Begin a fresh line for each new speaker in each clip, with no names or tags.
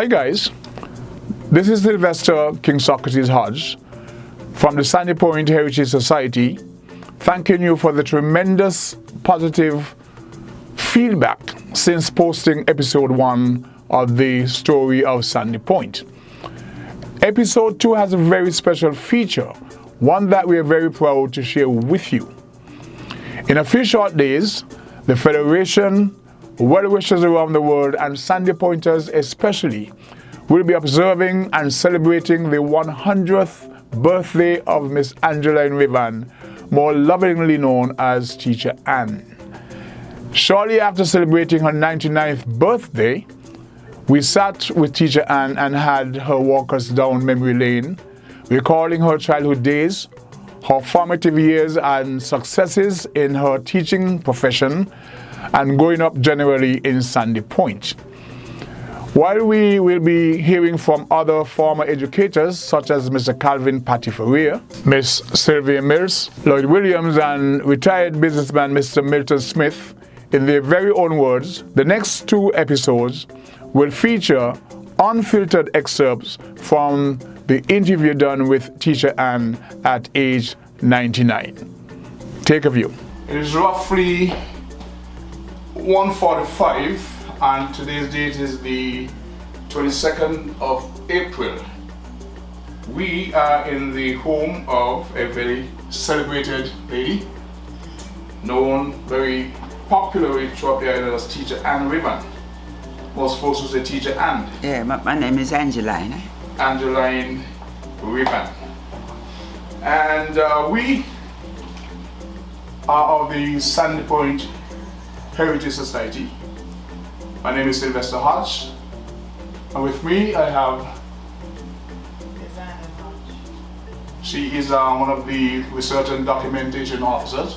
Hi guys, this is Sylvester King Socrates Hodge from the Sandy Point Heritage Society, thanking you for the tremendous positive feedback since posting episode 1 of the story of Sandy Point. Episode 2 has a very special feature, one that we are very proud to share with you. In a few short days, the Federation, well-wishers around the world, and Sandy Pointers especially, will be observing and celebrating the 100th birthday of Miss Angeline Rivan, more lovingly known as Teacher Ann. Shortly after celebrating her 99th birthday, we sat with Teacher Ann and had her walk us down memory lane, recalling her childhood days, her formative years and successes in her teaching profession, and growing up generally in Sandy Point. While we will be hearing from other former educators such as Mr. Calvin Patty Ferrier, Miss Sylvia Mills, Lloyd Williams, and retired businessman Mr. Milton Smith, in their very own words, the next 2 episodes will feature unfiltered excerpts from the interview done with Teacher Ann at age 99. Take a view. It is roughly 1:45 and today's date is the 22nd of April. We are in the home of a very celebrated lady, known very popularly throughout the island as Teacher Ann Rivan. Most folks would say Teacher Ann.
Yeah, my name is Angeline.
Angeline Rivan. And we are of the Sandy Point Heritage Society. My name is Sylvester Hodge, and with me I have she is one of the research and documentation officers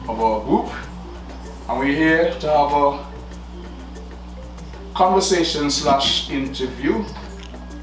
of our group, and we're here to have a conversation / interview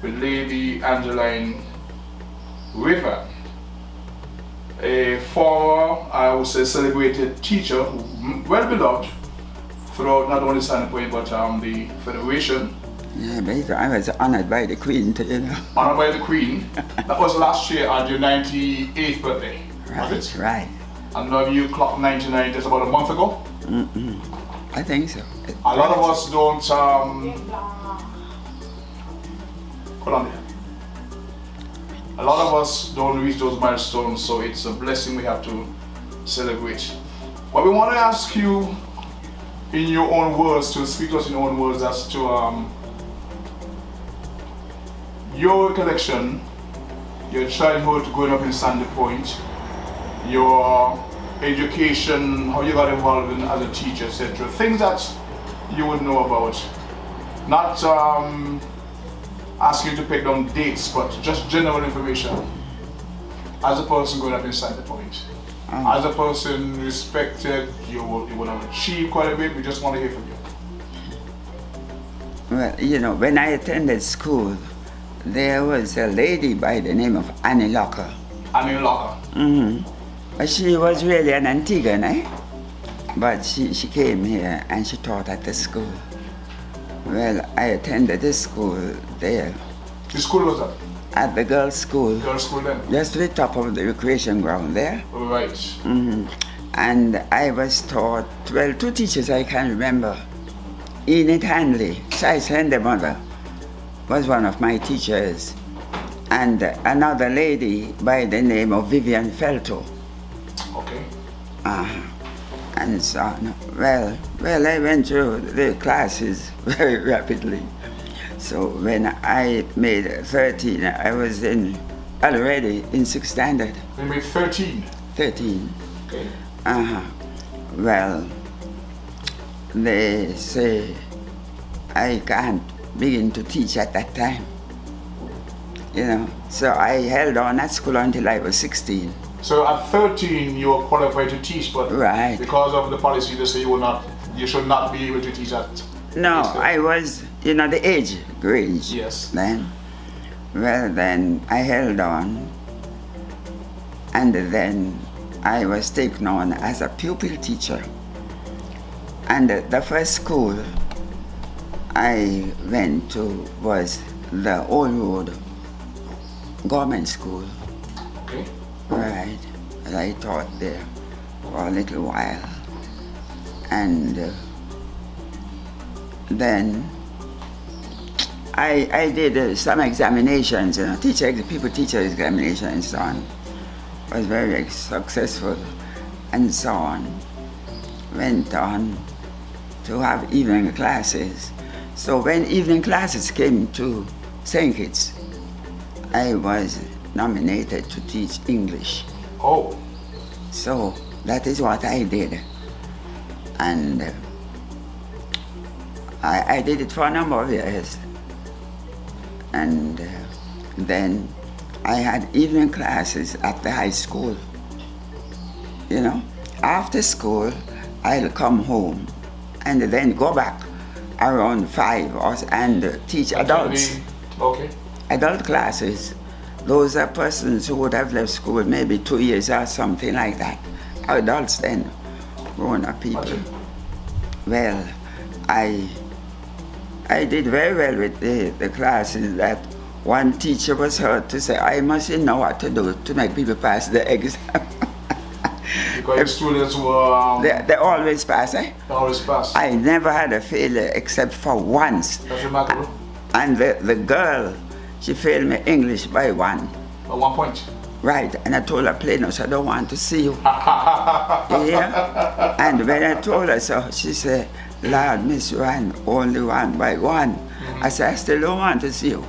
with Lady Angeline Rivan, a former, I would say, celebrated teacher, well beloved throughout not only Sandy Point but the Federation.
Yeah, but I was honored by the Queen too, you know.
Honored by the Queen. That was last year on your 98th birthday,
Right,
was it?
right.
And now you clocked 99 just about a month ago?
I think so.
A lot of us don't, hold on there. A lot of us don't reach those milestones, so it's a blessing we have to celebrate. But we want to ask you, in your own words, to speak to us in your own words as to your recollection, your childhood growing up in Sandy Point, your education, how you got involved as a teacher, etc. Things that you would know about. Not ask you to pick down dates, but just general information. As a person growing up in Sandy Point, as a person respected, you would have achieved quite a bit. We just want to hear from you.
Well, you know, when I attended school, there was a lady by the name of Annie Locker.
Annie Locker.
But she was really an Antiguan, eh? But she came here and she taught at the school. Well, I attended this school there.
Which school was that?
At the girls' school.
Girls' school then?
Just to the top of the recreation ground there.
Right.
And I was taught, well, 2 teachers I can remember. Enid Hanley, Sender mother, was one of my teachers. And another lady by the name of Vivian Felto.
Okay.
And so on. Well, I went through the classes very rapidly. So when I made 13, I was already in 6th standard.
You made 13?
13.
Okay.
Well, they say I can't begin to teach at that time. You know, so I held on at school until I was 16.
So at 13 you were qualified to teach, but
Right.
because of the policy they say you should not be able to teach at.
No, I was, you know, the age range.
Yes.
Then, well, then I held on, and then I was taken on as a pupil teacher. And the first school I went to was the Old Road Government School.
Okay.
Right. And I taught there for a little while. And then I did some examinations, teacher examinations and so on. Was very successful and so on. Went on to have evening classes. So when evening classes came to St. Kitts, I was nominated to teach English.
Oh.
So that is what I did. And I did it for a number of years. And then I had evening classes at the high school. After school, I'll come home and then go back around 5 and teach adults.
Okay.
Adult classes. Those are persons who would have left school maybe 2 years or something like that. Adults then, grown-up people.
Okay.
Well, I did very well with the classes that one teacher was heard to say, I mustn't know what to do to make people pass the exam.
Because students were...
They always pass, eh?
They always pass.
I never had a failure except for once.
That's remarkable.
And the girl, she failed me English by 1.
At 1 point.
Right, and I told her plain, I don't want to see you. Yeah. And when I told her so, she said, Lord, Miss Ryan, only 1 by 1. I said, I still don't want to see you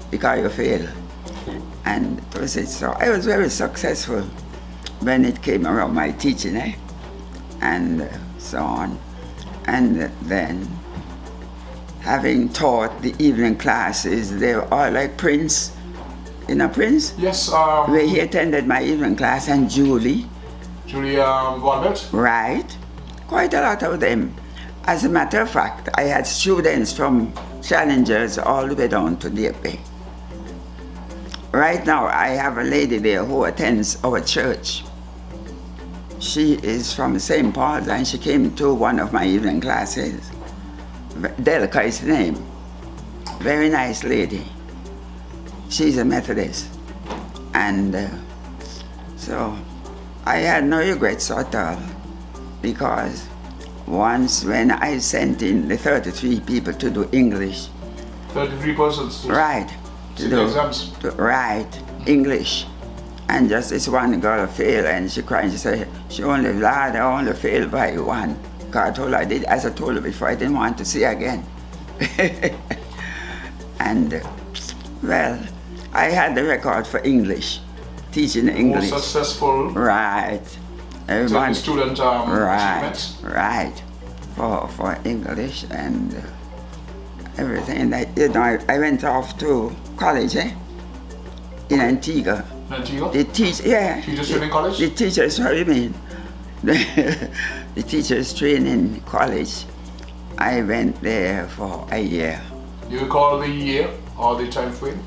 because you failed. And it was it. So I was very successful when it came around my teaching, and so on. And then, having taught the evening classes, they were all like Prince. You know Prince?
Yes.
Where he attended my evening class, and Julie.
Julie Goldberg?
Right. Quite a lot of them. As a matter of fact, I had students from Challengers all the way down to DFA. Right now, I have a lady there who attends our church. She is from St. Paul's and she came to one of my evening classes. Delka is the name. Very nice lady. She's a Methodist. And so I had no regrets at all, because once when I sent in the 33 people to do English.
33 persons?
Right.
To do exams?
Right, English. And just this one girl failed, and she cried, she said, she only lied, I only failed by 1. Because I told her, as I told her before, I didn't want to see her again. And, well, I had the record for English, teaching English.
More successful.
Right.
Everyone, student
right, right, for English and everything. That, I went off to college, in Antigua.
Antigua?
The
Teachers training college?
The teachers, what do you mean? The teachers training college. I went there for a year.
You recall the year or the time frame?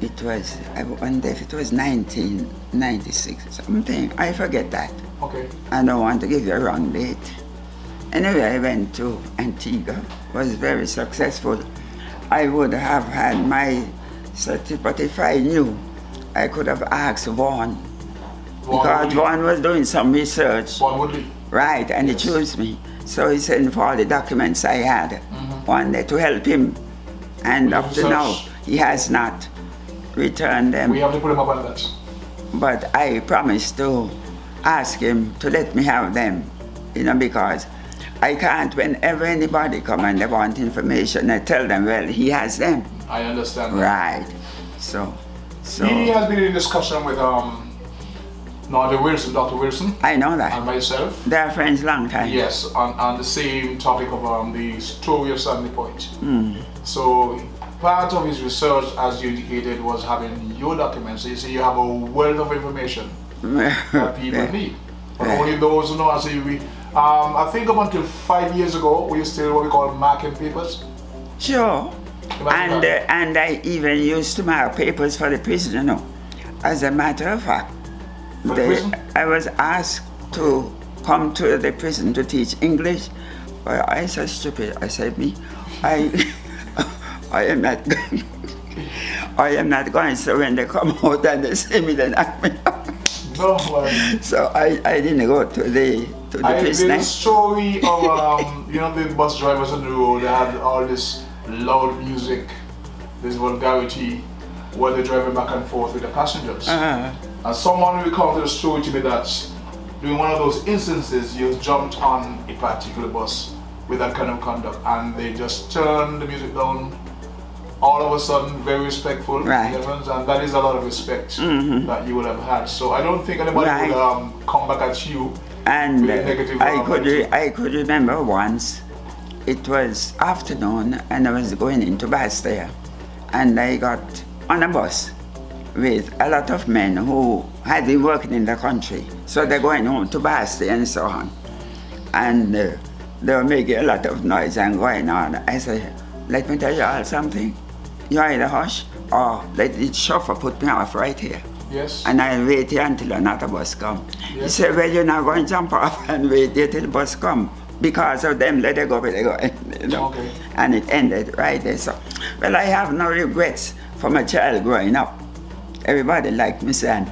It was, I wonder if it was 1996 something. I forget that.
Okay.
I don't want to give you a wrong date. Anyway, I went to Antigua, was very successful. I would have had my certificate if I knew. I could have asked Vaughn, because Vaughn was doing some research.
Vaughn Woodley.
Right, and
yes.
He chose me. So he sent for all the documents I had, one day to help him. And up to now, he has not returned them.
We have to put him up on that.
But I promised to ask him to let me have them, because I can't, whenever anybody come and they want information, I tell them, well, he has them.
I understand.
Right. So.
He has been in discussion with Dr. Wilson.
I know that.
And myself.
They're friends long time.
Yes, on the same topic of the story of Sandy Point. So part of his research, as you indicated, was having your documents. So you see, you have a wealth of information that people need. But only those who know. I think up until 5 years ago, we still what we call marking papers.
Sure. And I even used to mark papers for the prison, As a matter of fact, I was asked to come to the prison to teach English. But I said stupid. I said, me, I, I am not going. I am not going. So when they come out and they see me, they knock me out.
No way.
So I didn't go to the
There's a
business.
story of the bus drivers on the road. They had all this loud music, this vulgarity, while they're driving back and forth with the passengers. And someone recounted a story to me that during one of those instances, you jumped on a particular bus with that kind of conduct, and they just turned the music down. All of a sudden, very respectful,
Right.
and that is a lot of respect that you would have had. So I don't think anybody
Right.
would come back at you.
And
with negative
I could remember once, it was afternoon and I was going into Bastille, and I got on a bus with a lot of men who had been working in the country. So they're going home to Bastille and so on. And they were making a lot of noise and going on. I said, let me tell you all something. You either hush or let the chauffeur put me off right here.
Yes.
And I'll wait here until another bus come. He
Yes.
said, well, you're not going to jump off and wait there till the bus come. Because of them, let it go where they go.
Okay.
And it ended right there. So, well, I have no regrets for my child growing up. Everybody liked me, son.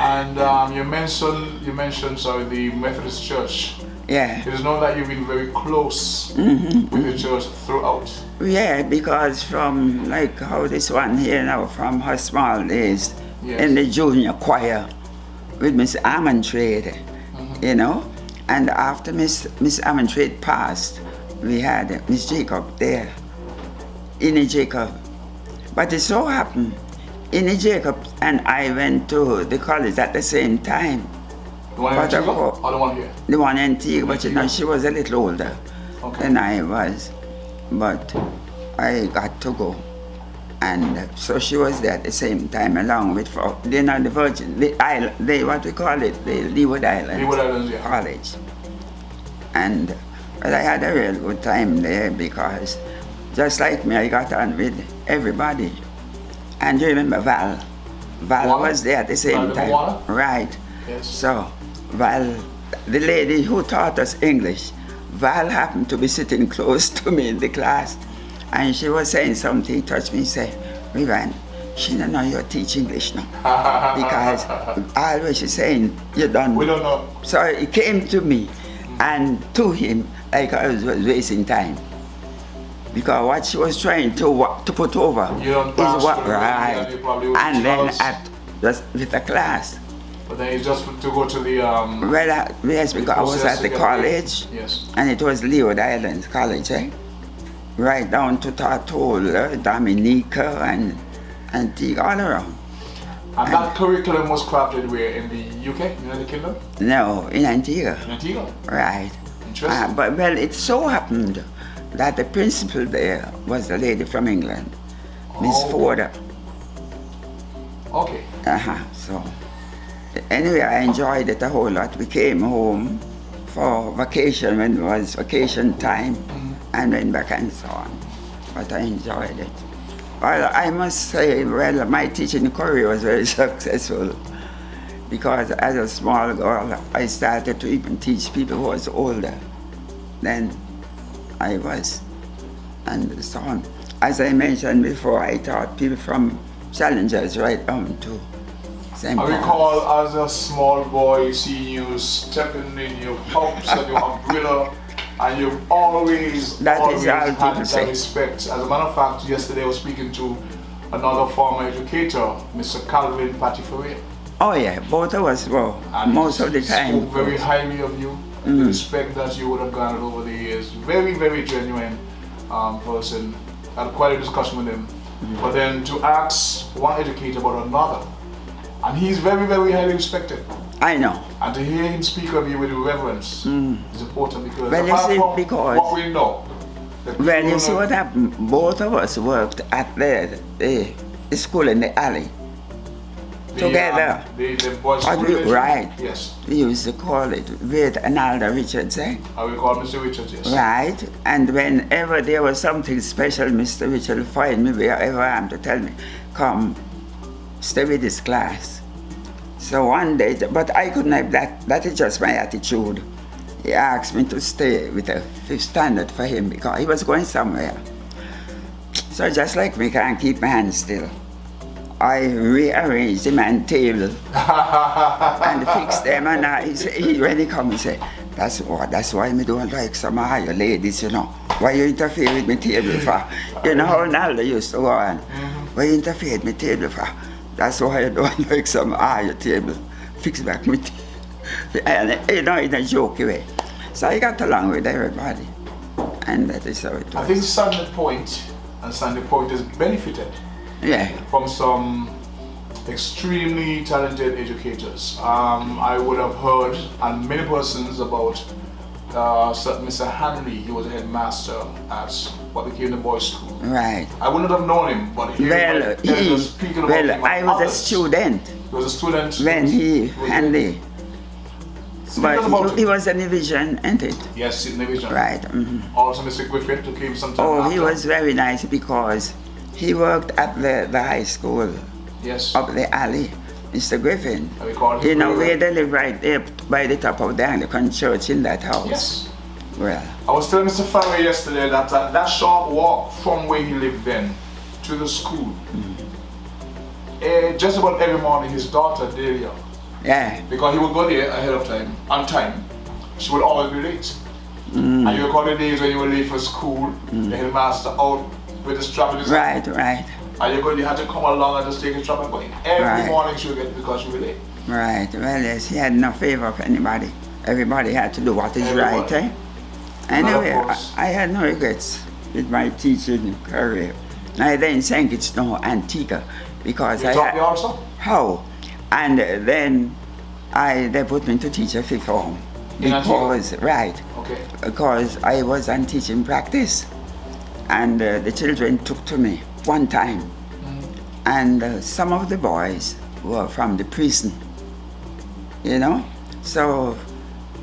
And you mentioned the Methodist Church.
Yeah.
It is known that you've been very close with the church throughout.
Yeah, because from like how this one here now, from her small days
Yes.
in the junior choir with Miss Armantrade, and after Miss Armantrade passed, we had Miss Jacob there, Innie Jacob. But it so happened, Innie Jacob and I went to the college at the same time.
The one in
But of
Antigua
course-
or the one here?
The one in Antigua, but she was a little older
Okay.
than I was. But I got to go. And so she was there at the same time along with, the Virgin, what we call it, the Leeward Islands.
Leeward Islands, yeah.
College. And well, I had a real good time there because just like me, I got on with everybody. And you remember Val? Val
Water?
was there at the same
Val
time.
Water?
Right.
Yes.
So Val, the lady who taught us English, Val happened to be sitting close to me in the class, and she was saying something, touched me, say, Rivan, she don't know you teach English now. Because always she's saying, you don't know.
We don't know.
So it came to me, and to him, like I was wasting time. Because what she was trying to put over
You don't
is
pass
what,
through,
right.
and you probably would
And then
jealous.
with the class.
But then it's just to go to the
Well, yes, because I was
process
at
to
the
get
college,
Yes.
and it was Leeward Islands College, right down to Tortola, Dominica, and Antigua, all around.
And that curriculum was crafted where? In the UK, United Kingdom?
No, in Antigua,
In Antigua?
right.
Interesting.
But well, it so happened that the principal there was a lady from England, Miss
Oh.
Ford.
Okay.
So anyway, I enjoyed it a whole lot. We came home for vacation when it was vacation time, and went back and so on. But I enjoyed it. Well, I must say, well, my teaching career was very successful because as a small girl, I started to even teach people who was older than I was, and so on. As I mentioned before, I taught people from challengers right down to St.
I
Paul's.
recall as a small boy seeing you stepping in your pumps and your umbrella, and you've always
That is
always
all
had
people
that
say.
respect. As a matter of fact, yesterday I was speaking to another former educator, Mr. Calvin Patiferia.
Oh yeah, both of us were,
And
most of the
he
time.
spoke very highly of you, the respect that you would have garnered over the years. Very, very genuine person. I had quite a discussion with him. But then to ask one educator about another, and he's very, very highly respected.
I know.
And to hear him speak of you with reverence is important because
Well, you
apart
see,
from
because-
what we know, the
Well,
people
you see
know-
what happened? Both of us worked at the school in the alley. together.
The boys'
What we-
school
right.
Yes.
We used to call it with Analda Richards,
I will call Mr. Richards, yes.
Right, and whenever there was something special, Mr. Richard would find me wherever I am to tell me, come, stay with this class. So one day, but I couldn't have that is just my attitude. he asked me to stay with a fifth standard for him because he was going somewhere. So just like me can't keep my hands still, I rearranged the man's table and fixed them, and when he come, he say, that's why me don't like some of you ladies, you know. Why you interfere with my table for? You know how Naldo used to go on. Why you interfere with my table for? That's why I don't like some of your table. Fix back my table. And, you know, in a jokey way. So I got along with everybody. And that is how it was.
I think Sandy Point has benefited from some extremely talented educators. I would have heard, and many persons, about Mr. Henry. He was a headmaster at what became the boys' school.
Right.
I wouldn't have known him, but
I was a student.
He was a student
when Henry. But he was in division, ain't it?
Yes, in division.
Right.
Also, Mr. Griffith, who came sometime
after. He
was
very nice because he worked at the high school.
Yes.
Up the alley. Mr. Griffin.
You
know where they live right there by the top of the Anglican church in that house.
Yes.
Well.
I was telling Mr. Farray yesterday that that short walk from where he lived then to the school, just about every morning his daughter Delia.
Yeah.
Because he would go there ahead of time, on time. She would always be late. And you recall the days when you were late for school, the headmaster out with the strap in his hand.
Right.
And you had to come along and just take a strap and go in. Every morning she would get it because she was late.
Right. Well, yes, he had no favor for anybody. Everybody had to do what is right, eh? Anyway, I had no regrets with my teaching career. I didn't think it's no Antigua because
you taught me also?
How? And then they put me to teach a fifth form. Because because I was on teaching practice, and the children took to me one time, and some of the boys were from the prison, you know. So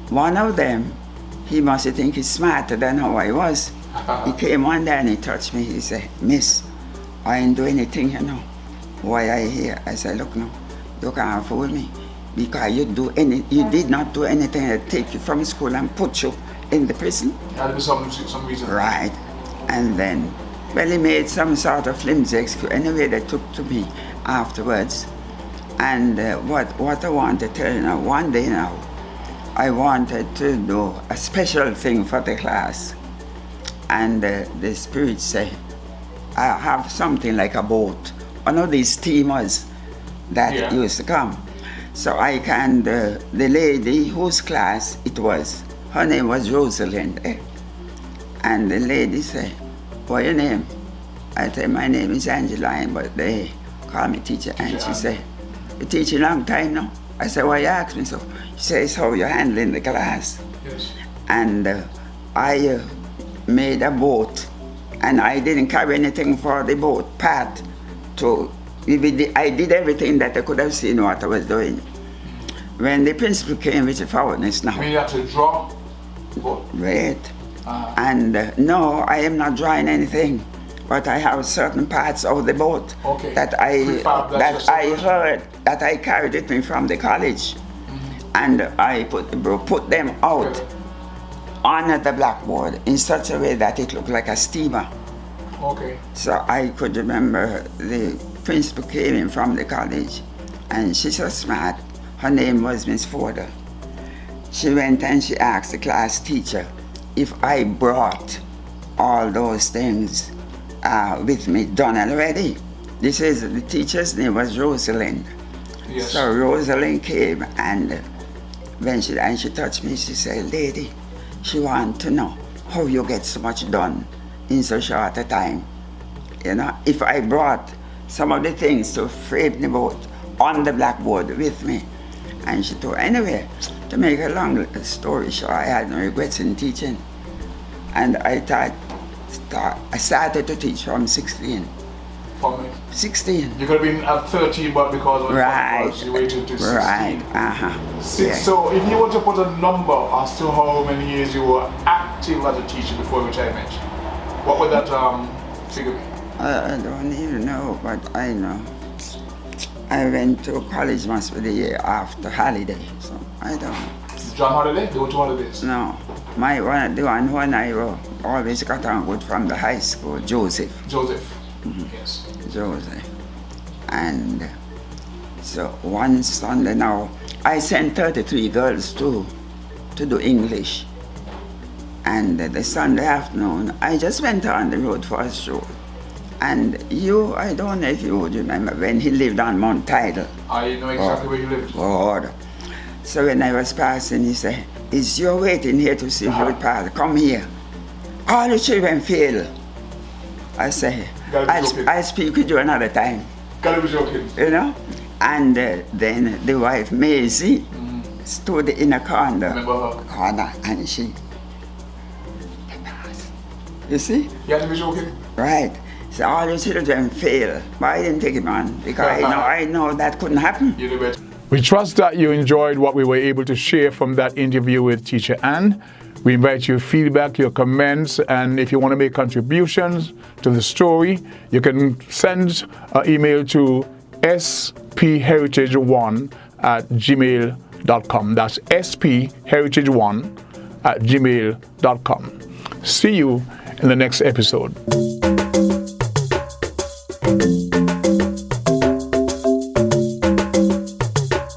one of them, he must think he's smarter than how I was. He came one day and he touched me. He said, "Miss, I ain't do anything, you know. Why I here?" I said, "Look, no. You can't fool me because you did not do anything that take you from school and put you in the prison."
There had to be some reason.
Right. And then, well, he made some sort of flimsy excuse. Anyway, they took to me afterwards. And what I want to tell you now, one day now, I wanted to do a special thing for the class. And the spirit said, I have something like a boat, one of these steamers that used to come. So I can, the lady whose class it was, her name was Rosalind. And the lady said, "What's your name?" I said, "My name is Angela, but they call me teacher." And she said, "You teach a long time now?" I said, "Why you ask me so?" She says, "How you handling the class?"
Yes.
And I made a boat, and I didn't carry anything for the boat part I did everything that I could have seen what I was doing. When the principal came with the forwardness now.
You mean you have to draw the boat?
Right. And no, I am not drawing anything, but I have certain parts of the boat that I heard that I carried with me from the college, and I put them out on the blackboard in such a way that it looked like a steamer.
Okay.
So I could remember the principal came in from the college, and she's so smart. Her name was Miss Forder. She went and she asked the class teacher if I brought all those things with me done already. The teacher's name was Rosalind.
Yes.
So Rosalind came, and when she touched me, she said, "Lady, she want to know how you get so much done in so short a time. You know, if I brought some of the things to frame the boat on the blackboard with me." And she told, anyway, to make a long story short, I had no regrets in teaching. And I started to teach from 16.
For me?
16.
You could have been at 13, but because of you waited to 16.
Right,
So if you were to put a number as to how many years you were active as a teacher before retirement, what would that figure be?
I don't even know, but I know. I went to college must be the year after holiday, so I don't know.
John Holiday? They went to holidays?
No. The one who and I always got on good from the high school, Joseph.
Joseph. Yes.
Joseph. And so one Sunday now, I sent 33 girls to do English. And the Sunday afternoon, I just went on the road for a stroll. And I don't know if you would remember when he lived on Mount Tidal.
I know exactly where you lived.
God. So when I was passing, he said, "Is you waiting here to see if you would pass? Come here. All the children fail." I say, I'll speak with you another time.
Gotta be joking.
You know? And then the wife, Maisie, stood in a corner, and she, you see?
You had to be joking?
Right. So all the children fail. But I didn't take it on because I know that couldn't happen.
You do it. We trust that you enjoyed what we were able to share from that interview with Teacher Ann. We invite your feedback, your comments, and if you want to make contributions to the story, you can send an email to spheritage1@gmail.com. That's spheritage1@gmail.com. See you in the next episode.